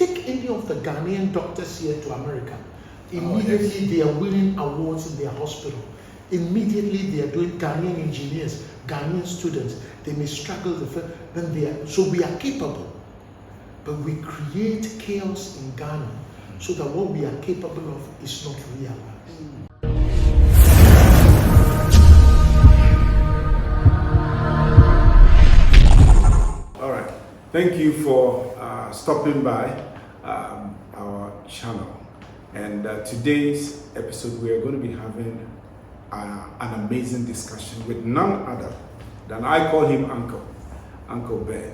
take any of the Ghanaian doctors here to America. Immediately they are winning awards in their hospital. Immediately they are doing Ghanaian engineers, Ghanaian students. They may struggle, then they are, so we are capable. But we create chaos in Ghana so that what we are capable of is not realized. All right. Thank you for stopping by our channel. And today's episode, we are going to be having an amazing discussion with none other than, I call him Uncle Ben.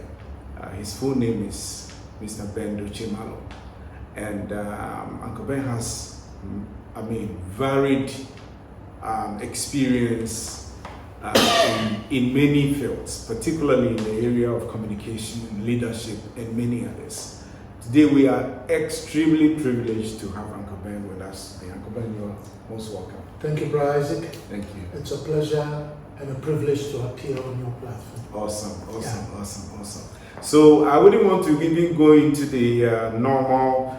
His full name is Mr. Ben Malor. And Uncle Ben has, varied experience in many fields, particularly in the area of communication and leadership and many others. Today we are extremely privileged to have Uncle Ben with us. Hey, Uncle Ben, you're most welcome. Thank you, Brother Isaac. Thank you. It's a pleasure and a privilege to appear on your platform. Awesome. So I wouldn't want to even go into the normal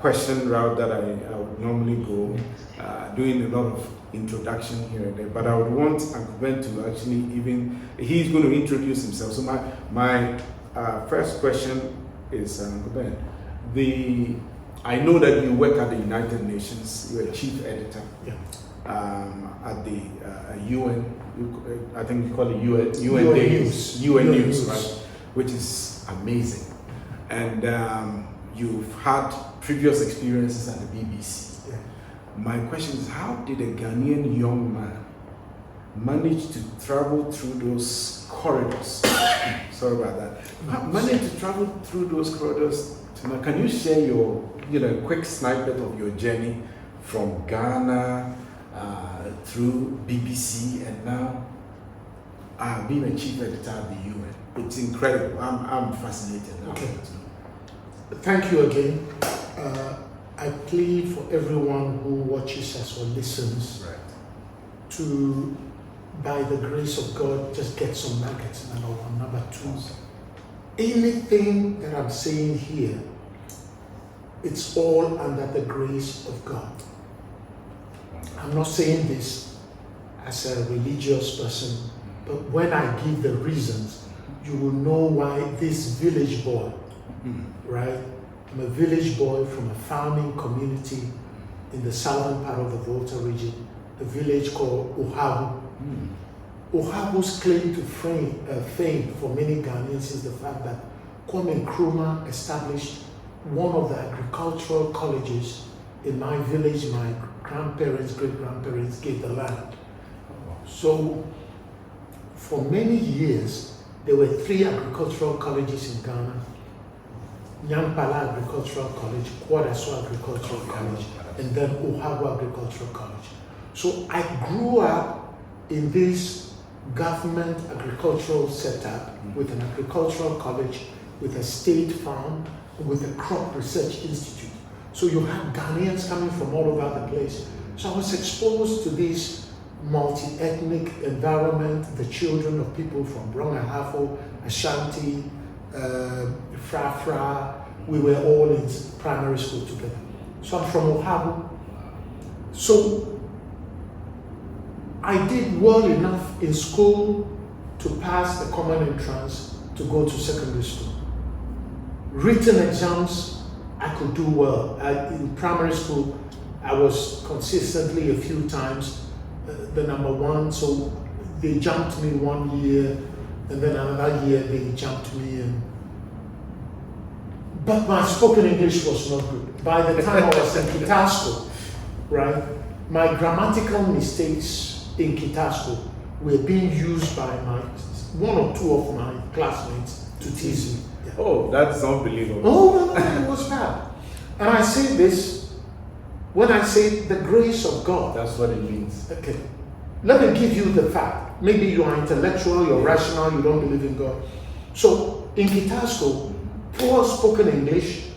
question route that I would normally go, doing a lot of introduction here and there, but I would want Uncle Ben to actually he's going to introduce himself. So my first question is, Uncle Ben, I know that you work at the United Nations. You're a chief editor at the UN. I think you call it UN News, right? Which is amazing. And you've had previous experiences at the BBC. Yeah. My question is, how did a Ghanaian young man manage to travel through those corridors? Sorry about that. Manage to travel through those corridors. Can you share your, quick snippet of your journey from Ghana through BBC and now being a chief editor at the UN? It's incredible. I'm fascinated now. Okay. Thank you again. I plead for everyone who watches us or listens to, by the grace of God, just get some nuggets. Number one. Number two, anything that I'm saying here, it's all under the grace of God. I'm not saying this as a religious person, but when I give the reasons, you will know why this village boy, right? I'm a village boy from a farming community in the southern part of the Volta region, a village called Ohabu. Ohabu's claim to fame for many Ghanaians is the fact that Kwame Nkrumah established one of the agricultural colleges in my village. My grandparents, great-grandparents gave the land. So for many years, there were 3 agricultural colleges in Ghana: Nyampala Agricultural College, Kwadaso Agricultural College, and then Ohabu Agricultural College. So I grew up in this government agricultural setup with an agricultural college, with a state farm, with a crop research institute. So you have Ghanaians coming from all over the place. So I was exposed to this multi-ethnic environment, the children of people from Brong-Ahafo, Ashanti, Frafra. We were all in primary school together. So I'm from Ohabu. So I did well enough in school to pass the common entrance to go to secondary school. Written exams, I could do well. In primary school, I was consistently a few times the number 1, so they jumped me one year, and then another year they jumped me in. But my spoken English was not good. By the time I was in Kitasco, right, my grammatical mistakes in Kitasco were being used by one or two of my classmates to tease me. Yeah. Oh, that's unbelievable. Oh, no, it was bad. And I say this, when I say the grace of God. That's what it means. Okay. Let me give you the fact. Maybe you are intellectual, you're rational, you don't believe in God. So in Kitasco, poor spoken English,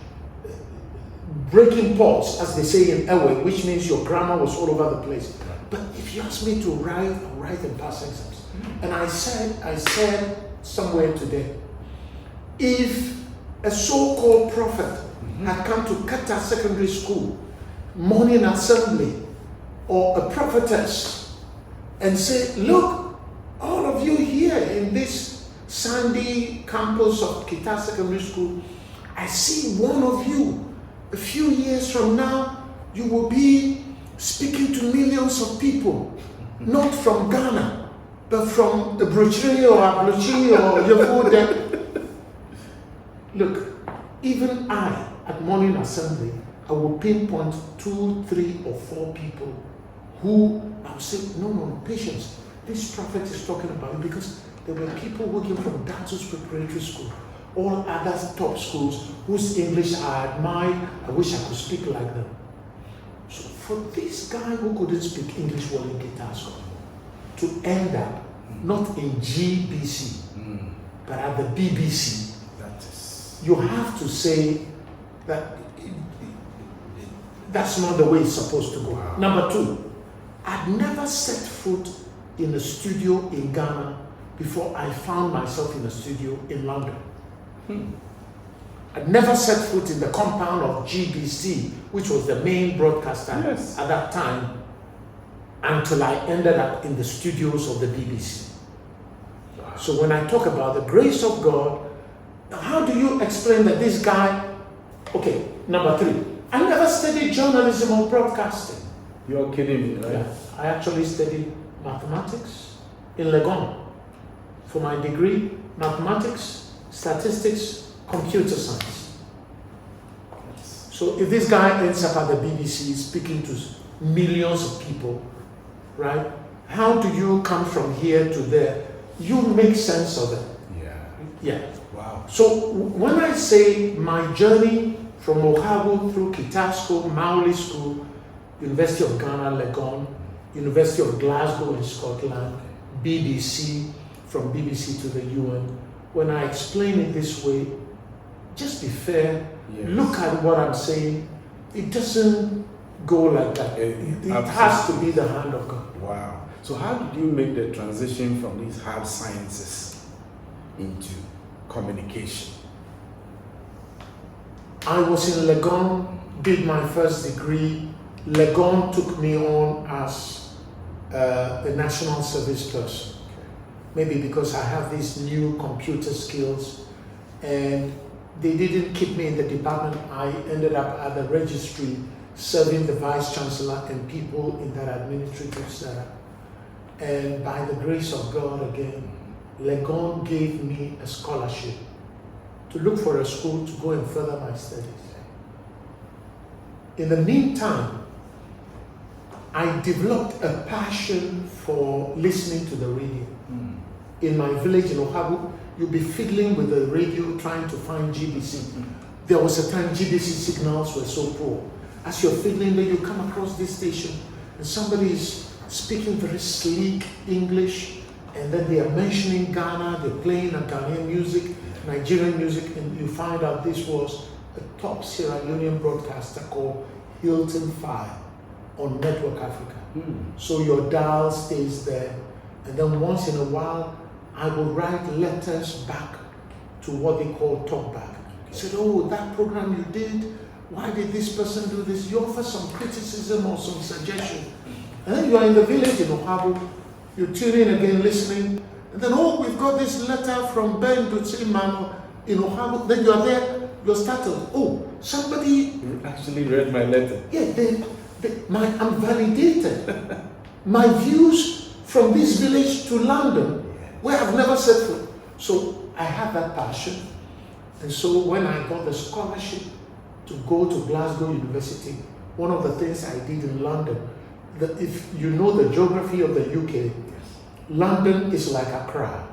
breaking pots, as they say in Ewe, which means your grammar was all over the place. But if you ask me to write, I'll write and pass exams. And I said somewhere today, if a so-called prophet had come to Qatar Secondary School, morning assembly, or a prophetess, and say, look, all of you here in this sandy campus of Qatar Secondary School, I see one of you, a few years from now, you will be speaking to millions of people, not from Ghana, but from the Bruchiri or Abluchi or Yehuda. Look, even I, at morning assembly, I will pinpoint 2, 3, or 4 people who I will say, no, patience. This prophet is talking about it, because there were people working from Datus Preparatory School, all other top schools whose English I admired. I wish I could speak like them. So for this guy who couldn't speak English well in guitar school to end up not in GBC, but at the BBC, you have to say that that's not the way it's supposed to go. Wow. Number 2, I'd never set foot in a studio in Ghana before I found myself in a studio in London. I'd never set foot in the compound of GBC, which was the main broadcaster at that time, until I ended up in the studios of the BBC. Wow. So when I talk about the grace of God, how do you explain that this guy, okay, number 3, I never studied journalism or broadcasting. You're kidding me, right? Yeah, I actually studied mathematics in Legon. For my degree, mathematics, statistics, computer science. So if this guy ends up at the BBC speaking to millions of people, right? How do you come from here to there? You make sense of it. Yeah. Wow. So when I say my journey from Ohago through Kita School, Maoli School, University of Ghana, Legon, University of Glasgow in Scotland, BBC, from BBC to the UN, when I explain it this way, just be fair, look at what I'm saying. It doesn't go like that. It has to be the hand of God. Wow. So how did you make the transition from these hard sciences into communication? I was in Legon, did my first degree. Legon took me on as a national service person. Maybe because I have these new computer skills, and they didn't keep me in the department. I ended up at the registry serving the vice chancellor and people in that administrative setup. And by the grace of God again, Legon gave me a scholarship to look for a school to go and further my studies. In the meantime, I developed a passion for listening to the radio. In my village in Ohago, you'd be fiddling with the radio trying to find GBC. There was a time GBC signals were so poor. As you're fiddling there, you come across this station and somebody is speaking very sleek English, and then they are mentioning Ghana, they're playing a Ghanaian music, Nigerian music, and you find out this was a top Sierra Leonean broadcaster called Hilton 5 on Network Africa. So your dial stays there, and then once in a while, I will write letters back to what they call talkback. He said, oh, that program you did, why did this person do this? You offer some criticism or some suggestion. And then you are in the village in Ohago, you tune in again, listening, and then, oh, we've got this letter from Ben Dutsi Malor in Ohago. Then you are there, you're startled. Oh, somebody... You actually read my letter. Yeah, I'm validated. My views from this village to London, where I've never set foot. So I had that passion. And so when I got the scholarship to go to Glasgow University, one of the things I did in London, that if you know the geography of the UK, London is like Accra.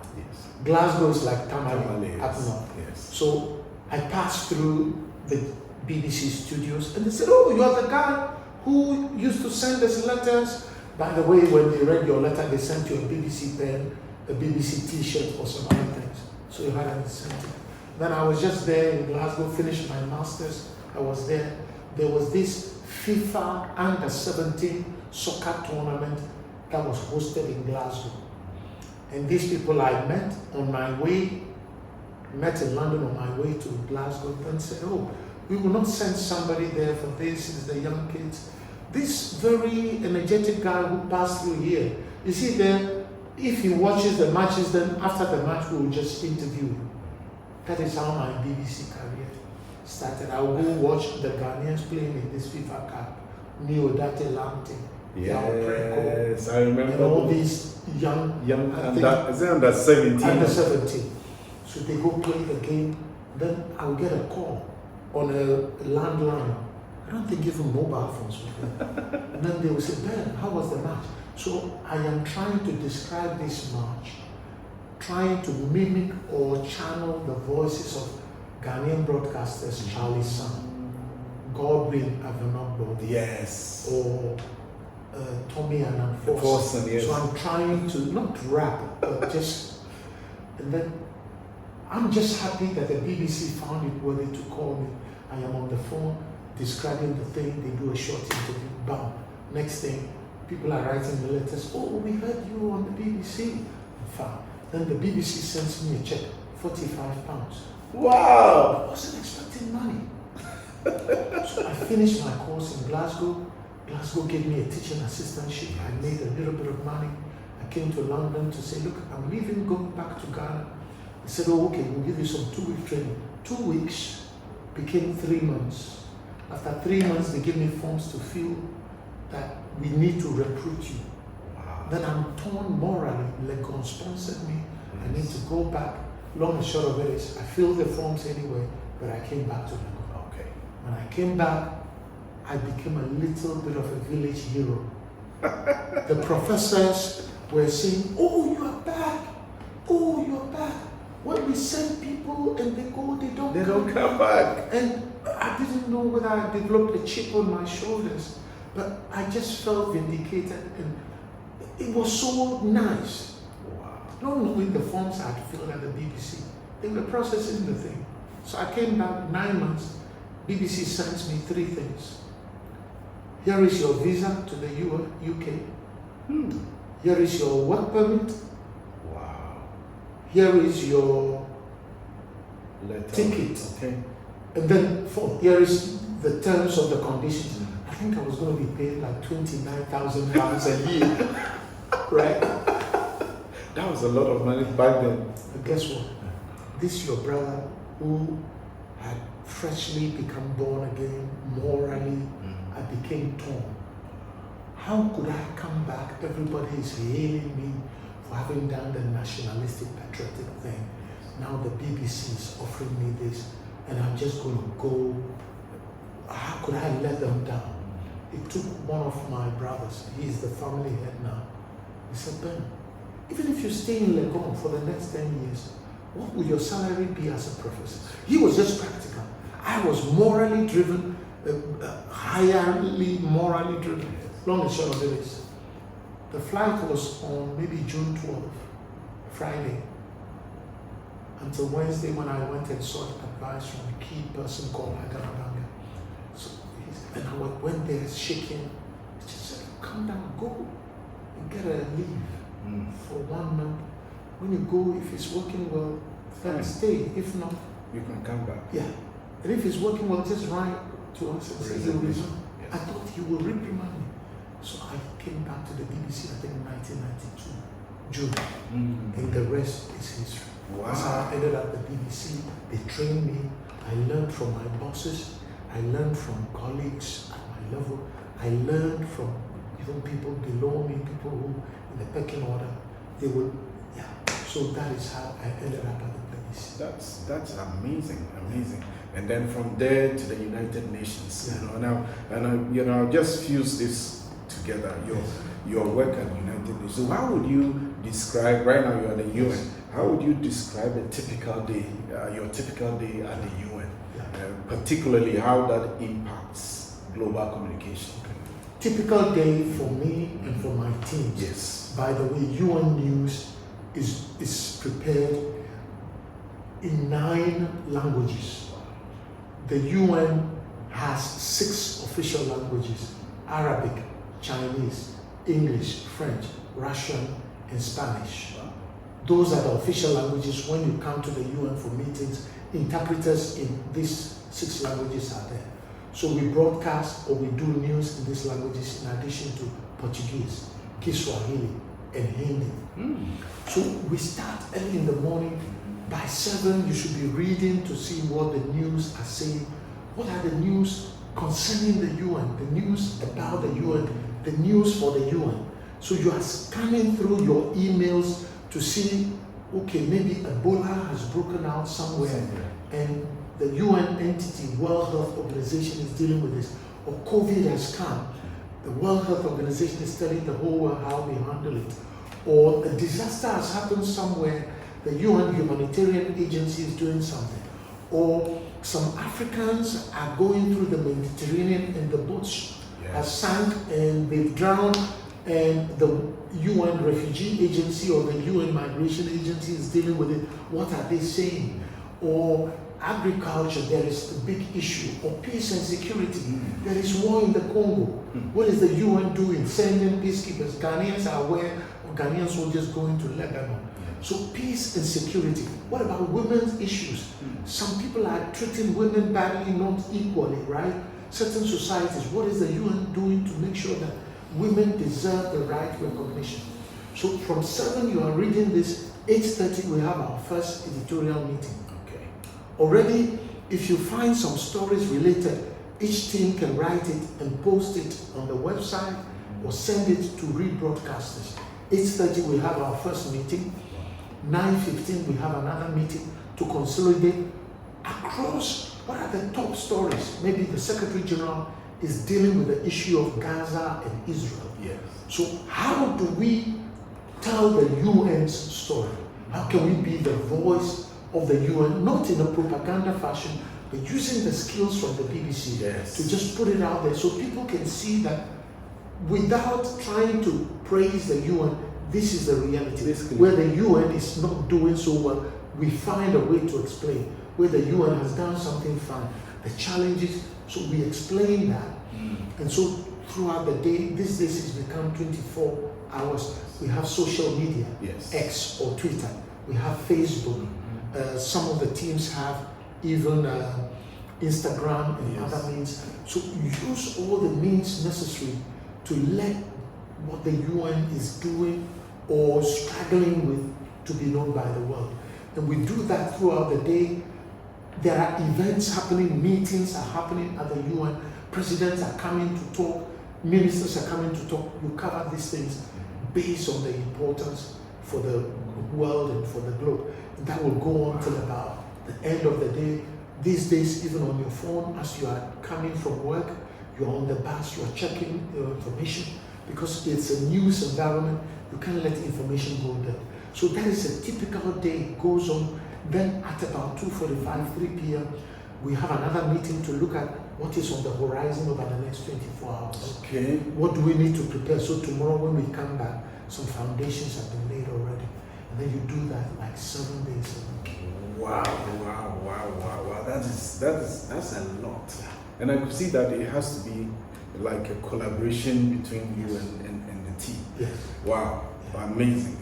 Glasgow is like Tamale up north. So I passed through the BBC studios and they said, oh, you are the guy who used to send us letters. By the way, when they read your letter, they sent you a BBC pen, a BBC t-shirt or some other things. So you had an incentive. Then I was just there in Glasgow, finished my master's. I was there. There was this FIFA Under-17 soccer tournament that was hosted in Glasgow. And these people I met on my way met in London on my way to Glasgow, then said, oh, we will not send somebody there for this, it's the young kids. This very energetic guy who passed through here, you see there, if he watches the matches, then after the match we will just interview him. That is how my BBC career started. I will go watch the Ghanaians playing in this FIFA Cup, Neo Date Lante. Yes, I remember. And all these young is it under 17? Under 17. So they go play the game, then I'll get a call on a landline. I don't think even mobile phones were there. And then they will say, Ben, how was the match? So I am trying to describe this match, trying to mimic or channel the voices of Ghanaian broadcasters, Charlie Sam, Godwin Avenogbo, yes, or Tommy and Forson, yes. So I'm trying to not rap, but just, and then I'm just happy that the BBC found it worthy to call me. I am on the phone describing the thing, they do a short interview, bam. Next thing, people are writing the letters, oh, we heard you on the BBC. Fine. Then the BBC sends me a check, £45. Wow! I wasn't expecting money. So I finished my course in Glasgow. Glasgow gave me a teaching assistantship. I made a little bit of money. I came to London to say, look, I'm leaving, going back to Ghana. They said, oh, okay, we'll give you some 2-week training. 2 weeks became 3 months. After 3 months, they gave me forms to fill that we need to recruit you. Wow. Then I'm torn morally. Legon sponsored me. Yes. I need to go back. Long and short of it is, I filled the forms anyway, but I came back to Legon. Okay. When I came back, I became a little bit of a village hero. The professors were saying, oh, you are back. Oh, you are back. When we send people and they go, they don't come back. And I didn't know whether I developed a chip on my shoulders, but I just felt vindicated, and it was so nice. Wow. Not knowing the forms I'd filled at the BBC, they were processing the thing. So I came back 9 months. BBC sends me 3 things. Here is your visa to the UK. Here is your work permit. Wow. Here is your ticket. Okay. And then 4, here is the terms of the conditions. I think I was going to be paid like £29,000 a year. Right? That was a lot of money back then. But guess what? This your brother who had freshly become born again, morally, I became torn. How could I come back? Everybody is hailing me for having done the nationalistic, patriotic thing. Now the BBC is offering me this, and I'm just going to go. How could I let them down? It took one of my brothers, he is the family head now. He said, Ben, even if you stay in Legon for the next 10 years, what will your salary be as a professor? He was just practical. I was morally driven, highly morally driven. Long and short of it is, the flight was on maybe June 12th, Friday, until Wednesday when I went and sought advice from a key person called Agamabanga. So and I went there shaking. He just said, come down, go and get a leave for 1 month. When you go, if it's working well, then stay. If not, you can come back. Yeah. And if it's working well, just write to us and say the reason. Yes. I thought he would reprimand me. So I came back to the BBC, I think in 1992, June. And the rest is history. Wow. So I ended up at the BBC. They trained me. I learned from my bosses. I learned from colleagues at my level. I learned from even people below me, people who in the pecking order, they would, So that is how I ended up at the BBC. That's amazing. And then from there to the United Nations, I'll just fuse this together. Your work at United Nations. So how would you describe, right now you're at the UN, how would you describe a typical day, your typical day at the UN? Particularly how that impacts global communication. Typical day for me and for my teams. Yes. By the way, UN News is prepared in 9 languages. The UN has 6 official languages: Arabic, Chinese, English, French, Russian, and Spanish. Those are the official languages. When you come to the UN for meetings, interpreters in these 6 languages are there. So we broadcast or we do news in these languages in addition to Portuguese, Kiswahili, and Hindi. So we start early in the morning. By 7, you should be reading to see what the news are saying. What are the news concerning the UN, the news about the UN, the news for the UN. So you are scanning through your emails to see, okay, maybe Ebola has broken out somewhere and the UN entity, World Health Organization, is dealing with this. Or COVID has come. The World Health Organization is telling the whole world how we handle it. Or a disaster has happened somewhere, the UN humanitarian agency is doing something. Or some Africans are going through the Mediterranean and the boats have sank and they've drowned, and the UN Refugee Agency or the UN Migration Agency is dealing with it. What are they saying? Or agriculture, there is a big issue. Or peace and security, there is war in the Congo. What is the UN doing? Sending peacekeepers. Ghanaians are aware of Ghanaian soldiers going to Lebanon. So peace and security. What about women's issues? Some people are treating women badly, not equally, right? Certain societies, what is the UN doing to make sure that women deserve the right recognition? So from 7, you are reading this. 8:30, we have our first editorial meeting. Okay. Already, if you find some stories related, each team can write it and post it on the website or send it to rebroadcasters. 8:30, we have our first meeting. 9:15, we have another meeting to consolidate across what are the top stories. Maybe the Secretary General is dealing with the issue of Gaza and Israel. Yes. So how do we tell the UN's story? How can we be the voice of the UN, not in a propaganda fashion, but using the skills from the BBC to just put it out there so people can see that without trying to praise the UN, this is the reality. Basically, where the UN is not doing so well, we find a way to explain. Where the UN has done something fine, the challenges, so we explain that. And so throughout the day, these days it's become 24 hours. We have social media, X or Twitter. We have Facebook. Some of the teams have even Instagram and other means. So use all the means necessary to let what the UN is doing or struggling with to be known by the world. And we do that throughout the day. There are events happening, meetings are happening at the UN, presidents are coming to talk, ministers are coming to talk. You cover these things based on the importance for the world and for the globe. And that will go on till about the end of the day. These days, even on your phone, as you are coming from work, you're on the bus, you're checking your information, because it's a news environment, you can't let information go dead. So that is a typical day. It goes on. Then at about 2:45, 3 p.m., we have another meeting to look at what is on the horizon over the next 24 hours. Okay. What do we need to prepare? So tomorrow when we come back, some foundations have been laid already. And then you do that like 7 days a week. Wow. That's a lot. And I could see that it has to be like a collaboration between you and the team. Yes. Wow. Amazing.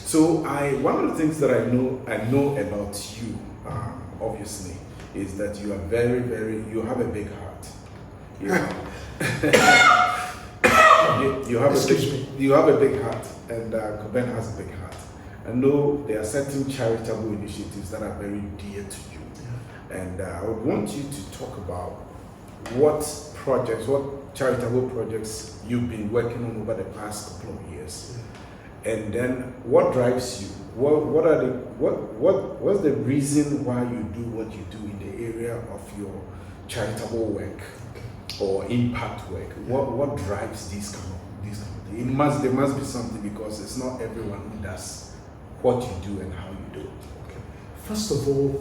So one of the things that I know about you, obviously, is that you are you have a big heart. You have a big heart, and Coben has a big heart. I know there are certain charitable initiatives that are very dear to you, and I would want you to talk about what charitable projects you've been working on over the past couple of years. And then what drives you? What's the reason why you do what you do in the area of your charitable work or impact work? What drives these kind of things? There must be something, because it's not everyone who does what you do and how you do it. Okay. First of all,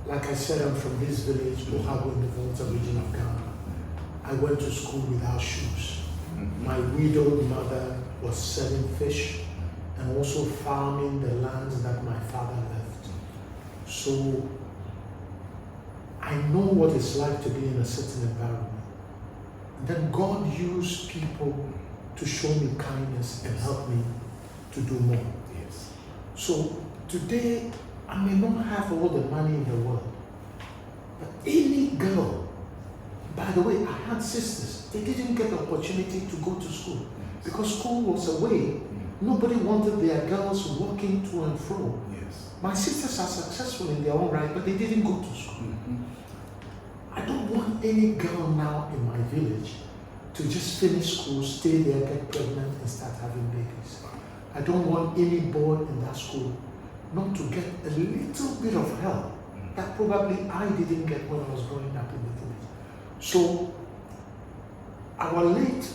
like I said, I'm from this village, Ohago, in the Volta region of Ghana. I went to school without shoes. My widowed mother was selling fish and also farming the lands that my father left. So I know what it's like to be in a certain environment. And then God used people to show me kindness and help me to do more. Yes. So Today, I may not have all the money in the world, but any girl, by the way, I had sisters, they didn't get the opportunity to go to school because school was away. Nobody wanted their girls walking to and fro. Yes. My sisters are successful in their own right, but they didn't go to school. I don't want any girl now in my village to just finish school, stay there, get pregnant, and start having babies. I don't want any boy in that school not to get a little bit of help that probably I didn't get when I was growing up in the village. So, our late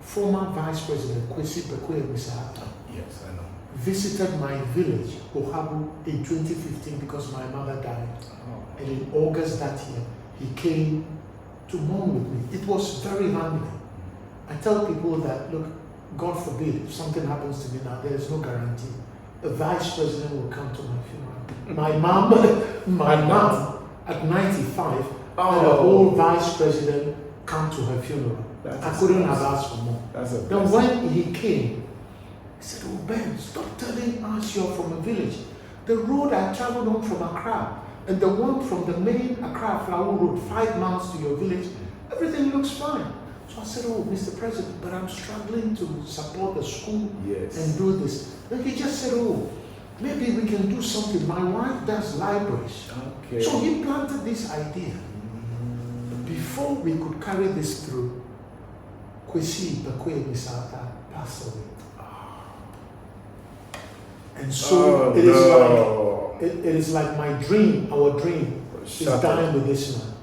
former Vice President, Kwesi Bekwe Misahata, yes, I know, visited my village, Ohabu, in 2015 because my mother died. And in August that year, he came to mourn with me. It was very humbling. I tell people that, look, God forbid, if something happens to me now, there is no guarantee. A vice president will come to my funeral. My mom, at 95, had a whole vice president come to her funeral. I couldn't have asked for more. Then when he came, he said, oh Ben, stop telling us you're from a village. The road I traveled on from Accra, and the one from the main Accra Flower Road, 5 miles to your village, everything looks fine. So I said, oh, Mr. President, but I'm struggling to support the school and do this. Then he just said, oh, maybe we can do something. My wife does libraries. Okay. So he planted this idea. Before we could carry this through, Kwesi Bekwe Misahata passed away. And so it is like my dream, our dream, is dying with this man.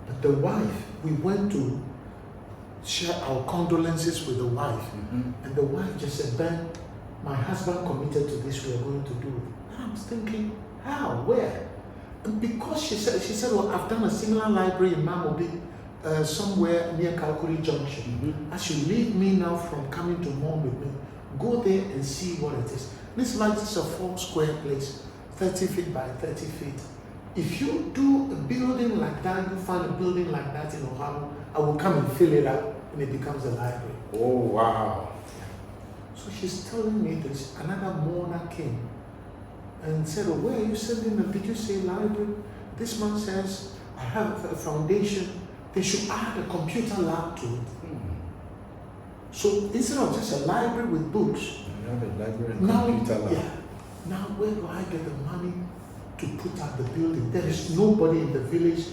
But the wife, we went to share our condolences with the wife. And the wife just said, Ben, my husband committed to this, we are going to do it. And I was thinking, how, where? And because she said, well, I've done a similar library in Mamobi, somewhere near Kalkuri Junction. As you leave me now from coming to mourn with me, go there and see what it is. This light is a 4 square place, 30 feet by 30 feet. If you do a building like that, you find a building like that in Ohamu, I will come and fill it up and it becomes a library. Oh, wow. So she's telling me this. Another mourner came and said, oh, where are you sending them? Did you say library? This man says, I have a foundation. They should add a computer lab to it. So instead of just a library with books, you have a library and computer lab. Yeah. Now where do I get the money to put up the building? There is nobody in the village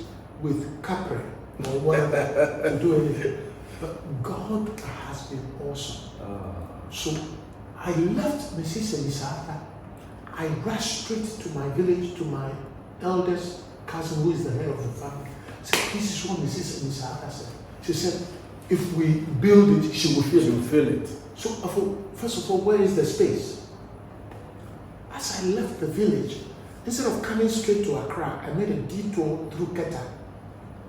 with capre or whatever to do anything. But God has been awesome. So I left Mrs. Misahata. I rushed straight to my village, to my eldest cousin who is the head of the family. I said, this is what Mrs. Misahata said. She said, if we build it, she will fill it. So first of all, where is the space? As I left the village, instead of coming straight to Accra, I made a detour through Keta,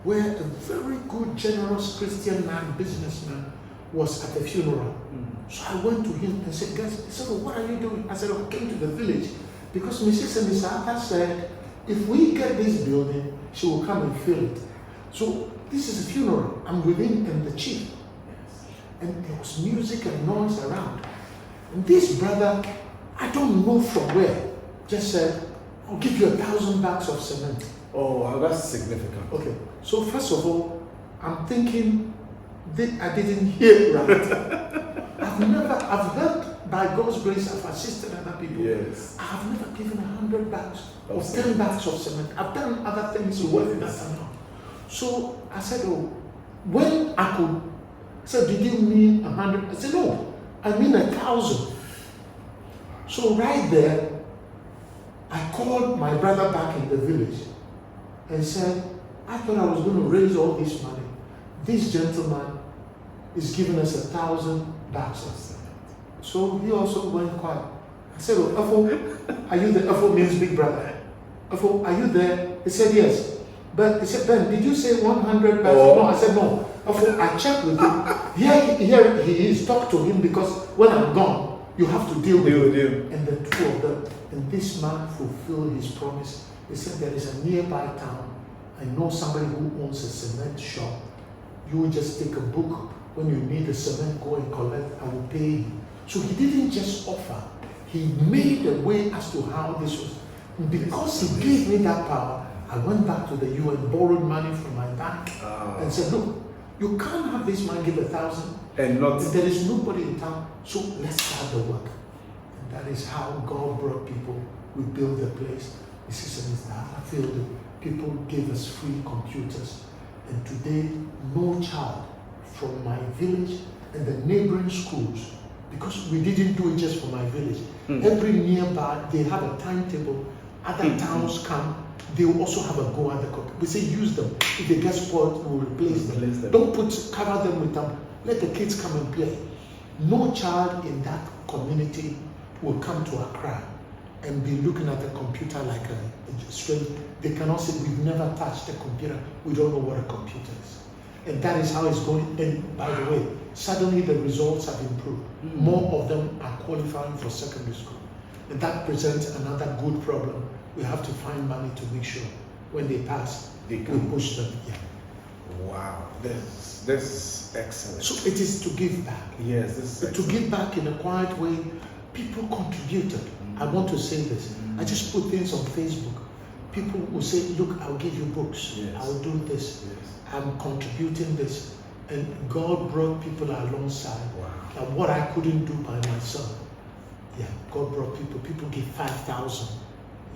where a very good, generous Christian man, businessman, was at the funeral. So I went to him and said, guys, he said, oh, what are you doing? I said, oh, I came to the village because Mrs. Misahata said, if we get this building, she will come and fill it. So this is a funeral. I'm with him and the chief. And there was music and noise around. And this brother, I don't know from where, just said, I'll give you 1,000 bags of cement. Oh, wow, that's significant. Okay, so first of all, I'm thinking that I didn't hear right. I've helped, by God's grace, I've assisted other people. Yes. I have never given 100 bags or 10 bags of cement. I've done other things worth that amount. So I said, oh, when I could, so did you mean 100? I said, no, I mean 1,000. So right there, I called my brother back in the village and said, I thought I was going to raise all this money. This gentleman is giving us 1,000 bags of cement. So he also went quiet. I said, oh, Afo, are you there? Afo means big brother. Afo, are you there? He said, yes. But he said, Ben, did you say 100 bags? No, I said, no. Afo, I checked with him. Here he is. Talk to him because when I'm gone, you have to deal with him. And the two of them, and this man fulfilled his promise. He said, there is a nearby town. I know somebody who owns a cement shop. You will just take a book. When you need the cement, go and collect. I will pay you. So he didn't just offer. He made a way as to how this was. Because he gave me that power, I went back to the UN, borrowed money from my bank, and said, look, you can't have this man give 1,000. And not... There is nobody in town, so let's start the work. And that is how God brought people. We built the place. This is in the field. People gave us free computers. And today, no child from my village and the neighboring schools, because we didn't do it just for my village. Every nearby, they have a timetable. Other towns come, they will also have a go at the computer. We say use them. If they get spoiled, we'll replace them. Don't cover them with them. Let the kids come and play. No child in that community will come to Accra and be looking at the computer like a strange. They cannot say, we've never touched a computer. We don't know what a computer is. And that is how it's going. And by the way, suddenly the results have improved. More of them are qualifying for secondary school. And that presents another good problem. We have to find money to make sure when they pass, we push them. Yeah. Wow, this is excellent. So it is to give back. Yes, this is to give back in a quiet way. People contributed. I want to say this. I just put things on Facebook. People will say, look, I'll give you books. Yes. I'll do this. Yes. I'm contributing this. And God brought people alongside. Wow. And what I couldn't do by myself. Yeah, God brought people. People give 5,000.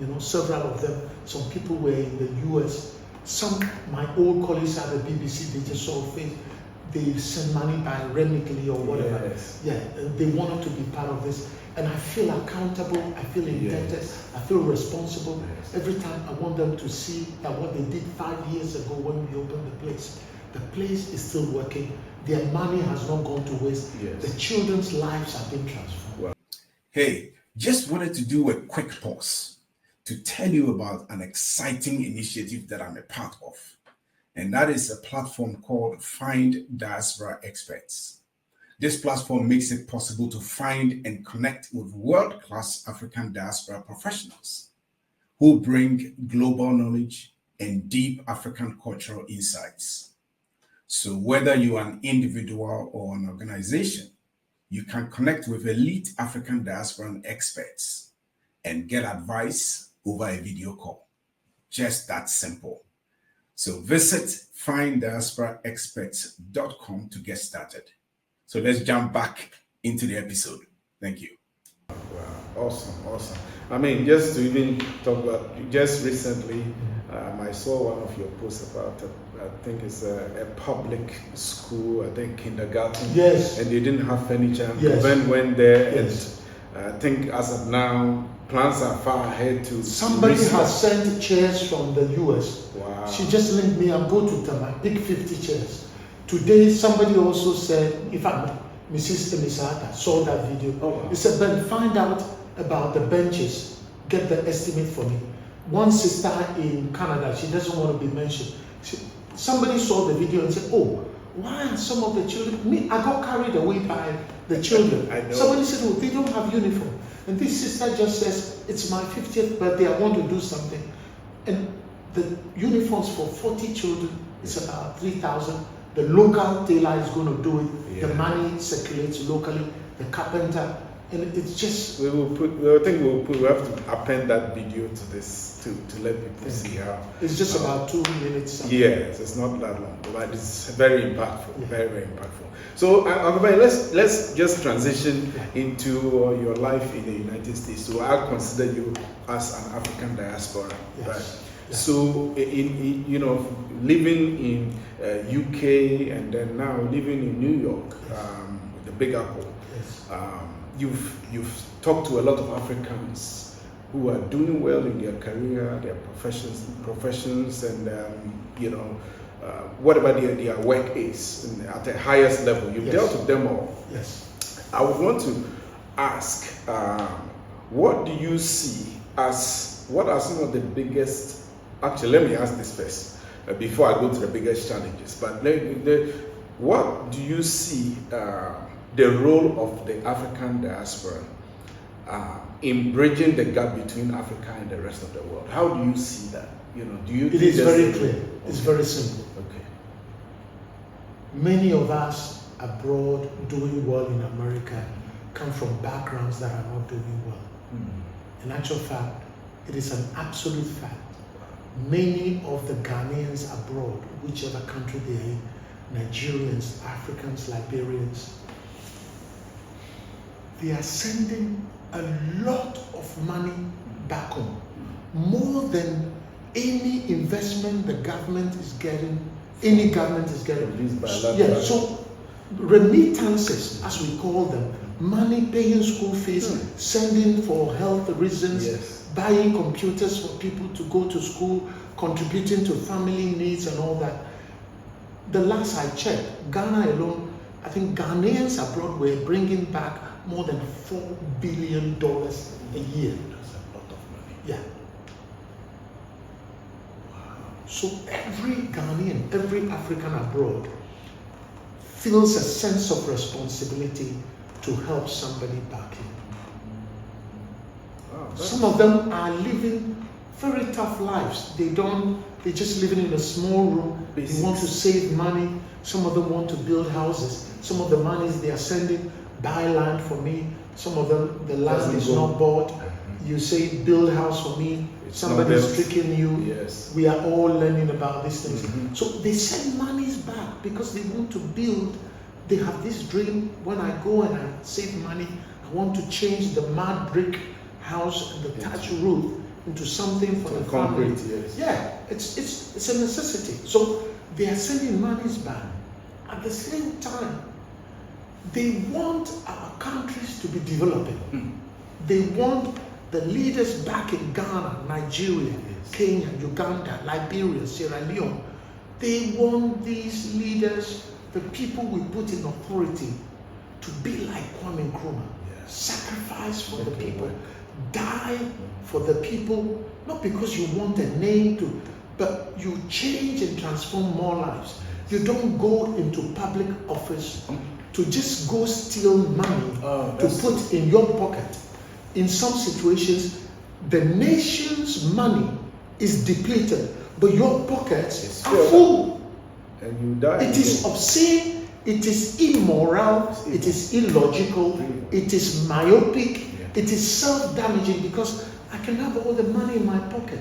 You know, several of them. Some people were in the US. Some, my old colleagues at the BBC, they just saw things. They send money by Remitly or whatever. Yes. Yeah, they wanted to be part of this. And I feel accountable, I feel indebted, I feel responsible. Yes. Every time I want them to see that what they did 5 years ago when we opened the place is still working. Their money has not gone to waste. Yes. The children's lives have been transformed. Wow. Hey, just wanted to do a quick pause to tell you about an exciting initiative that I'm a part of. And that is a platform called Find Diaspora Experts. This platform makes it possible to find and connect with world-class African diaspora professionals who bring global knowledge and deep African cultural insights. So whether you are an individual or an organization, you can connect with elite African diaspora experts and get advice over a video call. Just that simple. So visit finddiasporaexperts.com to get started. So let's jump back into the episode. Thank you. Wow, awesome. I mean, just to even talk about, just recently, I saw one of your posts about, I think it's a public school, I think kindergarten. Yes. And they didn't have furniture. Yes. Ben went there, yes. And I think as of now, plans are far ahead to... Somebody has sent chairs from the US. Wow. She just linked me and go to them. I pick 50 chairs. Today, somebody also said, in fact, Mrs. Emisata saw that video. Oh, wow. He said, Ben, find out about the benches. Get the estimate for me. One sister in Canada, she doesn't want to be mentioned. Somebody saw the video and said, oh, why are some of the children... I got carried away by the children. I know. Somebody said, oh, they don't have uniform. And this sister just says, it's my 50th birthday, I want to do something. And the uniforms for 40 children, it's about 3,000. The local tailor is going to do it. Yeah. The money circulates locally. The carpenter, and it's just. We will put. I think we have to append that video to this to let people see how. It's just about 2 minutes. Yes, it's not that long, but it's very impactful. Yeah. Very impactful. So, let's just transition into your life in the United States. So, I consider you as an African diaspora, yes. right? Yes. So, in living in UK and then now living in New York, the Big Apple, yes. You've talked to a lot of Africans who are doing well in their career, their professions, and whatever their work is at the highest level. You've dealt with them all. Yes. I would want to ask, what do you see as what are some of the biggest? Actually, let me ask this first before I go to the biggest challenges. But what do you see the role of the African diaspora in bridging the gap between Africa and the rest of the world? How do you see that? Do you? It is very clear. It's very simple. Okay. Many of us abroad doing well in America come from backgrounds that are not doing well. In actual fact, it is an absolute fact. Many of the Ghanaians abroad, whichever country they are in, Nigerians, Africans, Liberians, they are sending a lot of money back home. More than any investment the government is getting, any government is getting. Yeah, so remittances, as we call them, money, paying school fees, sending for health reasons, buying computers for people to go to school, contributing to family needs and all that. The last I checked, Ghana alone, I think Ghanaians abroad were bringing back more than $4 billion a year. That's a lot of money. Yeah. Wow. So every Ghanaian, every African abroad feels a sense of responsibility to help somebody back in. Wow, some of them are living very tough lives. They're just living in a small room. They want to save money. Some of them want to build houses. Some of the monies they are sending, buy land for me. Some of them, the land is not bought. You say, build house for me. Somebody is tricking you. Yes. We are all learning about these things. So they send monies back because they want to build. They have this dream. When I go and I save money, I want to change the mud brick house and the thatch roof into something for the family. Yeah, it's a necessity. So they are sending monies back. At the same time, they want our countries to be developing. They want the leaders back in Ghana, Nigeria, Kenya, Uganda, Liberia, Sierra Leone. They want these leaders, the people we put in authority, to be like Kwame Nkrumah. Sacrifice for the people. Die for the people, not because you want a name to, but you change and transform more lives. You don't go into public office to just go steal money to put in your pocket. In some situations, the nation's money is depleted, but your pockets are full. And you die. It is obscene, it is immoral, it is illogical, it is myopic. It is self-damaging because I can have all the money in my pocket,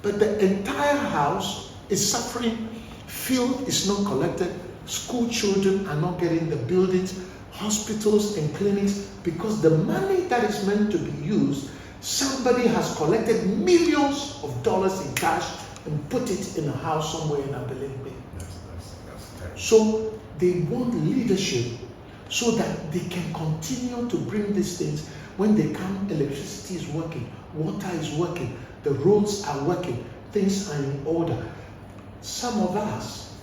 but the entire house is suffering. Field is not collected. School children are not getting the buildings, hospitals and clinics, because the money that is meant to be used, somebody has collected millions of dollars in cash and put it in a house somewhere in Abelembe. So they want leadership so that they can continue to bring these things. When they come, electricity is working, water is working, the roads are working, things are in order. Some of us,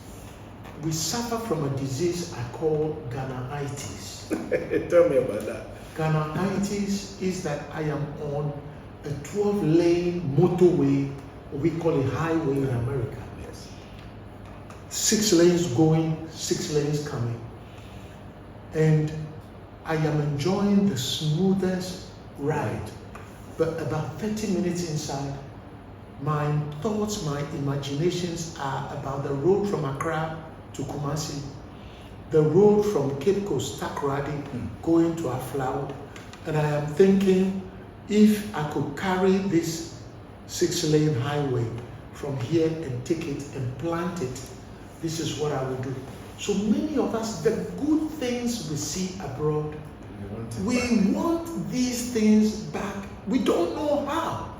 we suffer from a disease I call Ghanaitis. Tell me about that. Ghanaitis is that I am on a 12-lane motorway, or we call it highway in America. 6 lanes going, 6 lanes coming. And I am enjoying the smoothest ride, but about 30 minutes inside, my thoughts, my imaginations are about the road from Accra to Kumasi, the road from Cape Coast, Takoradi, going to Aflaud, and I am thinking, if I could carry this 6-lane highway from here and take it and plant it, this is what I would do. So many of us, the good things we see abroad, we want these things back. We don't know how,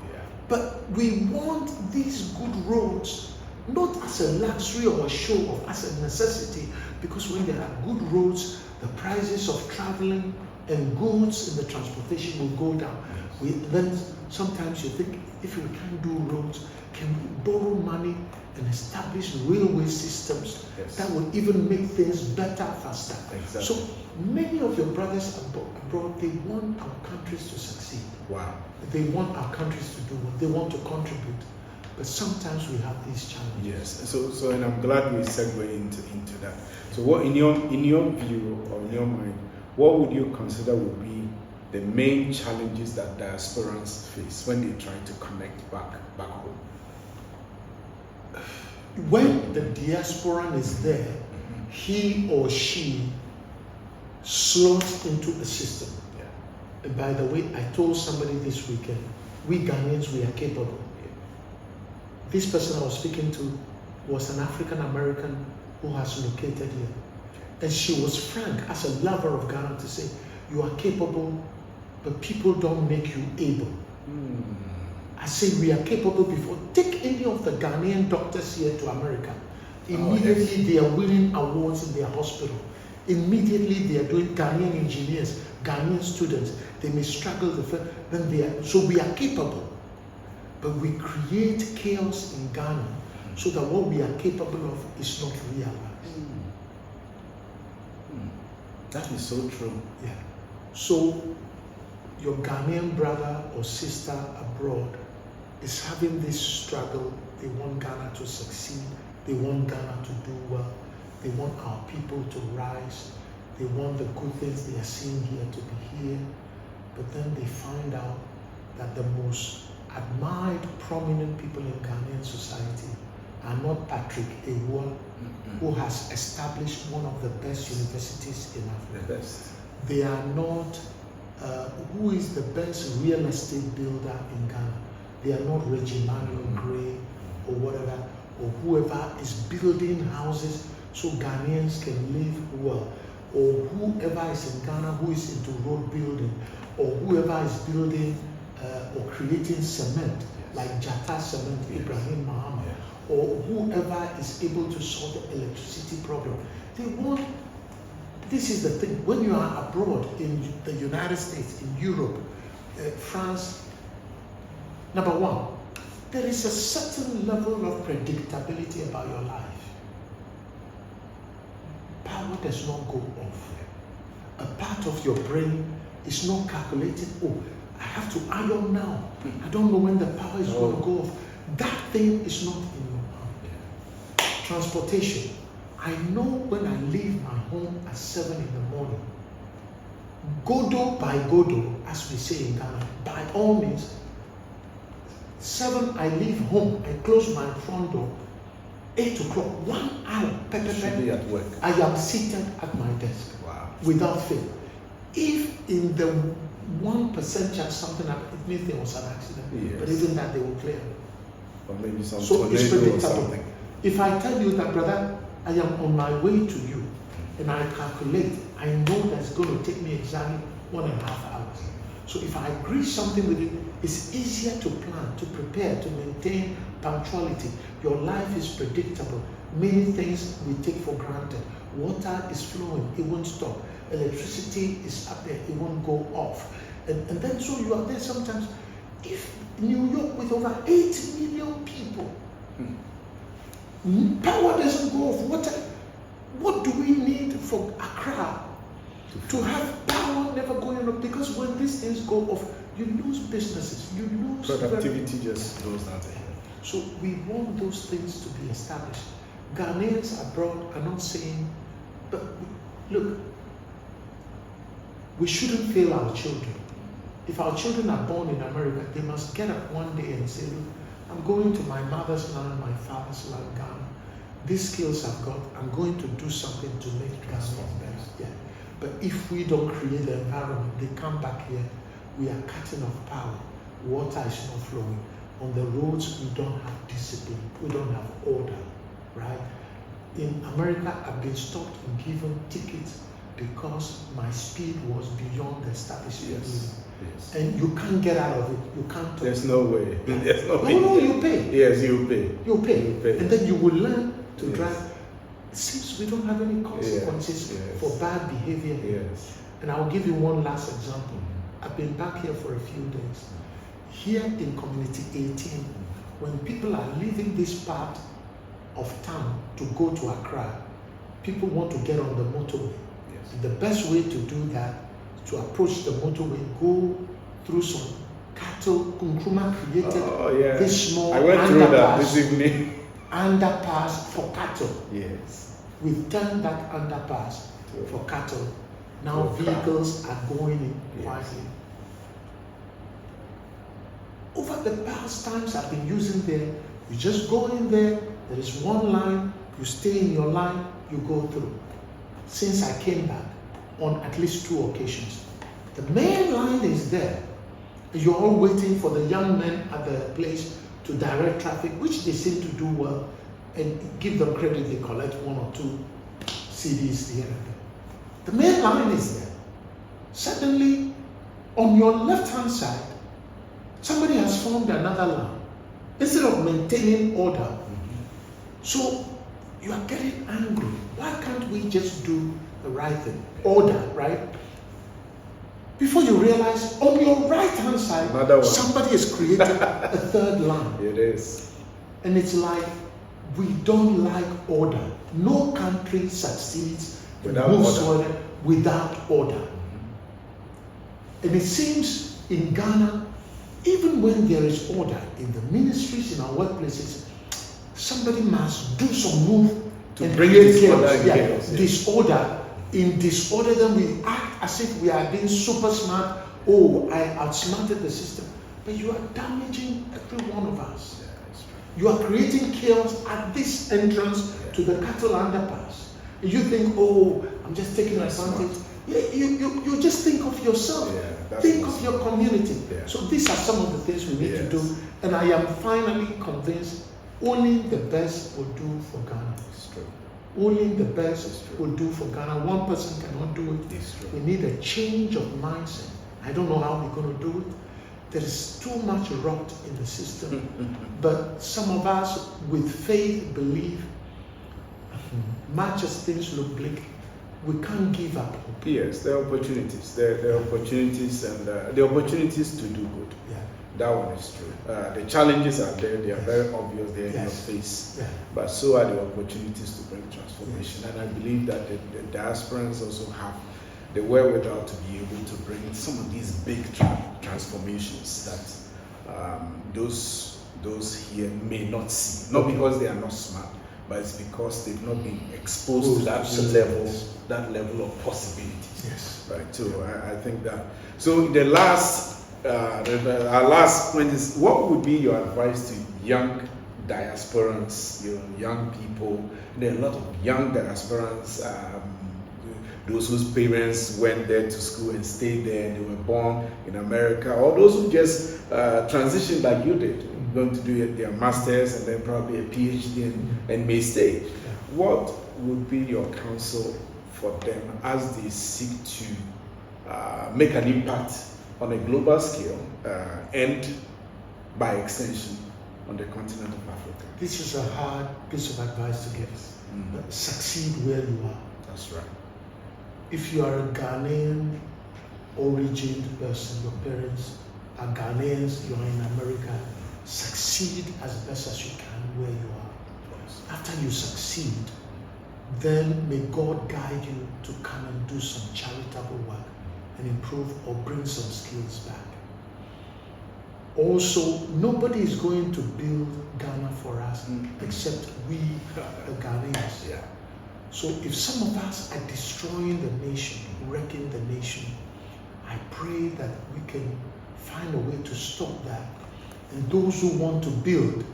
but we want these good roads, not as a luxury or a show off, as a necessity, because when there are good roads, the prices of traveling and goods in the transportation will go down. Then sometimes you think, if we can't do roads, can we borrow money and establish railway systems that will even make things better, faster? So many of your brothers abroad, they want our countries to succeed. Wow. They want our countries to do well. They want to contribute. But sometimes we have these challenges. Yes. So and I'm glad we segue into that. So what in your view or in your mind, what would you consider would be the main challenges that diasporans face when they try to connect back home? When the diasporan is there, he or she slots into a system. And by the way, I told somebody this weekend, we Ghanaians, we are capable. This person I was speaking to was an African American who has located here. And she was frank as a lover of Ghana to say, you are capable, but people don't make you able. I say we are capable before. Take any of the Ghanaian doctors here to America. Immediately they are winning awards in their hospital. Immediately they are doing Ghanaian engineers, Ghanaian students. They may struggle, then they are, so we are capable. But we create chaos in Ghana so that what we are capable of is not realized. That is so true. Yeah. So your Ghanaian brother or sister abroad is having this struggle. They want Ghana to succeed. They want Ghana to do well. They want our people to rise. They want the good things they are seeing here to be here. But then they find out that the most admired, prominent people in Ghanaian society are not Patrick Ewua, who has established one of the best universities in Africa. The best. They are not, who is the best real estate builder in Ghana? They are not Reggie Manuel Gray or whatever, or whoever is building houses so Ghanaians can live well, or whoever is in Ghana who is into road building, or whoever is building or creating cement, like Jata Cement, Ibrahim Muhammad, or whoever is able to solve the electricity problem. They want, this is the thing, when you are abroad in the United States, in Europe, France, number one, there is a certain level of predictability about your life. Power does not go off. A part of your brain is not calculated, oh, I have to iron now. I don't know when the power is going to go off. That thing is not in your hand. Transportation. I know when I leave my home at 7 in the morning, Godo by Godo, as we say in Ghana, by all means, 7 I leave home, I close my front door, 8 o'clock, 1 hour, Should be at work. I am seated at my desk. Wow. Without fail. If in the 1% chance something happened, it means there was an accident. Yes. But even that they will clear. Or maybe some So it's tornado or predictable. something. If I tell you that, brother, I am on my way to you, and I calculate, I know that's going to take me exactly 1.5 hours. So if I agree something with you, it's easier to plan, to prepare, to maintain punctuality. Your life is predictable. Many things we take for granted. Water is flowing, it won't stop. Electricity is up there, it won't go off. And then so you are there sometimes. If New York with over 8 million people, power doesn't go off, what do we need for Accra to have power never going up? Because when these things go off, you lose businesses, you lose productivity just goes down to hell. So we want those things to be established. Ghanaians abroad are not saying, but look, we shouldn't fail our children. If our children are born in America, they must get up one day and say, look, I'm going to my mother's land, my father's land, Ghana. These skills I've got, I'm going to do something to make Ghana better. Yeah. But if we don't create the environment, they come back here, we are cutting off power. Water is not flowing. On the roads, we don't have discipline. We don't have order, right? In America, I've been stopped and given tickets because my speed was beyond the established speed limit. Yes. And you can't get out of it. You can't talk. There's no way. There's no way. No, you pay. Yes, you pay. You pay. You pay. And then you will learn to drive. It seems we don't have any consequences for bad behavior. Yes. And I'll give you one last example. I've been back here for a few days. Here in Community 18, when people are leaving this part of town to go to Accra, people want to get on the motorway. Yes. The best way to do that is to approach the motorway, go through some cattle. Nkrumah created this small I went through that this evening. Underpass for cattle. Yes. We've turned that underpass for cattle. Now vehicles are going in quietly. Over the past times I've been using there, you just go in there, there is one line, you stay in your line, you go through. Since I came back, on at least 2 occasions, The main line is there. You're all waiting for the young men at the place to direct traffic, which they seem to do well, and give them credit, they collect 1 or 2 CDs here and there. The main line is there. Suddenly, on your left-hand side, somebody has formed another line instead of maintaining order. So you are getting angry. Why can't we just do the right thing? Order, right? Before you realize, on your right-hand side, somebody has created a third line. It is. And it's like, we don't like order. No country succeeds without order without order. And it seems in Ghana, even when there is order in the ministries, in our workplaces, somebody must do some move to bring disorder. Disorder. In disorder, then we act as if we are being super smart. Oh, I outsmarted the system. But you are damaging every one of us. You are creating chaos at this entrance to the cattle underpass. You think, oh, I'm just taking advantage. Yeah, you just think of yourself. Think of your community. So these are some of the things we need to do. And I am finally convinced only the best will do for Ghana. It's true. Only the best will do for Ghana. One person cannot do it. It's true. We need a change of mindset. I don't know how we're going to do it. There is too much rot in the system. But some of us with faith believe, much as things look bleak, we can't give up. Yes, there are opportunities. There are opportunities, and the opportunities to do good. Yeah. That one is true. The challenges are there. They are very obvious. They're in your face. Yeah. But so are the opportunities to bring transformation. And I believe that the diasporans also have the wherewithal to be able to bring some of these big transformations that those here may not see. Not because they are not smart, but it's because they've not been exposed to that level of possibilities. Yes. Right. So I think that. So the last, our last point is: what would be your advice to young diasporans, young people? There are a lot of young diasporans. Those whose parents went there to school and stayed there, and they were born in America, or those who just transitioned like you did, going to do their masters and then probably a PhD and may stay. What would be your counsel for them as they seek to make an impact on a global scale and by extension on the continent of Africa? This is a hard piece of advice to give. Succeed where you are. That's right. If you are a Ghanaian origin person, your parents are Ghanaians, you are in America, succeed as best as you can where you are. After you succeed, then may God guide you to come and do some charitable work and improve or bring some skills back. Also, nobody is going to build Ghana for us except we, the Ghanaians. Yeah. So if some of us are destroying the nation, wrecking the nation, I pray that we can find a way to stop that. And those who want to build,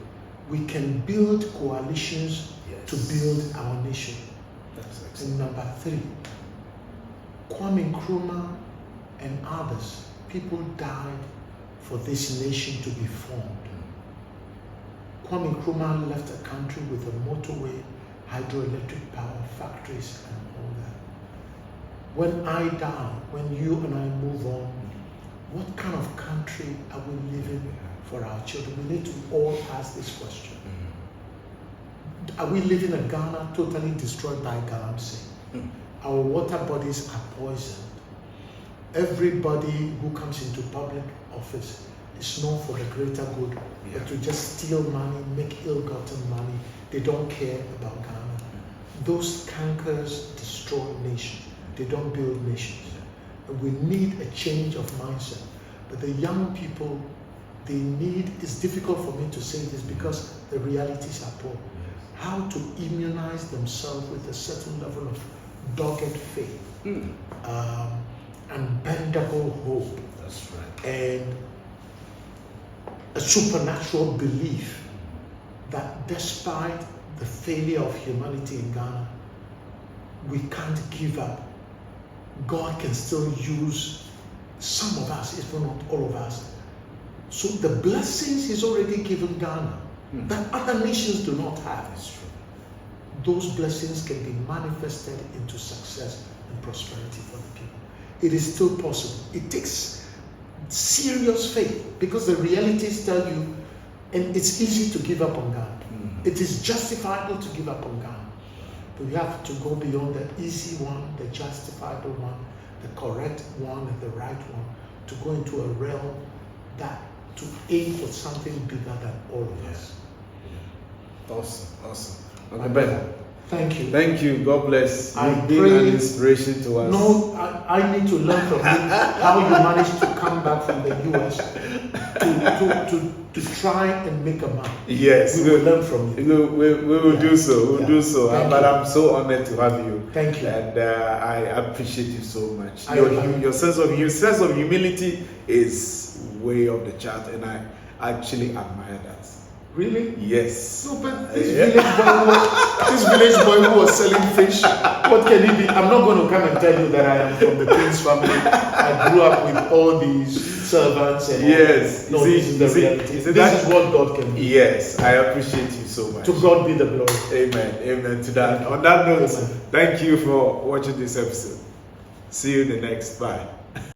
we can build coalitions to build our nation. And number 3, Kwame Nkrumah and others, people died for this nation to be formed. Kwame Nkrumah left a country with a motorway, hydroelectric power, factories, and all that. When I die, when you and I move on, what kind of country are we living for our children? We need to all ask this question. Are we living a Ghana totally destroyed by galamsey? Our water bodies are poisoned. Everybody who comes into public office is known for the greater good, but to just steal money, make ill-gotten money. They don't care about Ghana. Those cankers destroy nations. They don't build nations. And we need a change of mindset. But the young people, they need, it's difficult for me to say this because the realities are poor. How to immunize themselves with a certain level of dogged faith, unbendable hope, that's right, and a supernatural belief that despite the failure of humanity in Ghana, we can't give up. God can still use some of us, if not all of us. So the blessings He's already given Ghana that other nations do not have. That's true. Those blessings can be manifested into success and prosperity for the people. It is still possible. It takes serious faith, because the realities tell you, and it's easy to give up on God. It is justifiable to give up on God. But we have to go beyond the easy one, the justifiable one, the correct one, and the right one, to go into a realm that to aim for something bigger than all of us. Awesome. Okay, Ben. Thank you. Thank you. God bless. I You've been pray- an inspiration to us. No, I need to learn from you how you managed to come back from the US to try and make a mark. Yes, We will learn from you. We will do so. We'll do so. Thank But you. I'm so honored to have you. Thank you. And I appreciate you so much. I Your love you. sense of humility is way off the chart, and I actually admire that. Really? Yes. No, but this village boy who was selling fish, what can he be? I'm not going to come and tell you that I am from the Prince family. I grew up with all these servants and Yes. all. No, this is the reality. This is what God can do. Yes, I appreciate you so much. To God be the glory. Amen. Amen to that. On that note, Amen. thank you for watching this episode. See you in the next. Bye.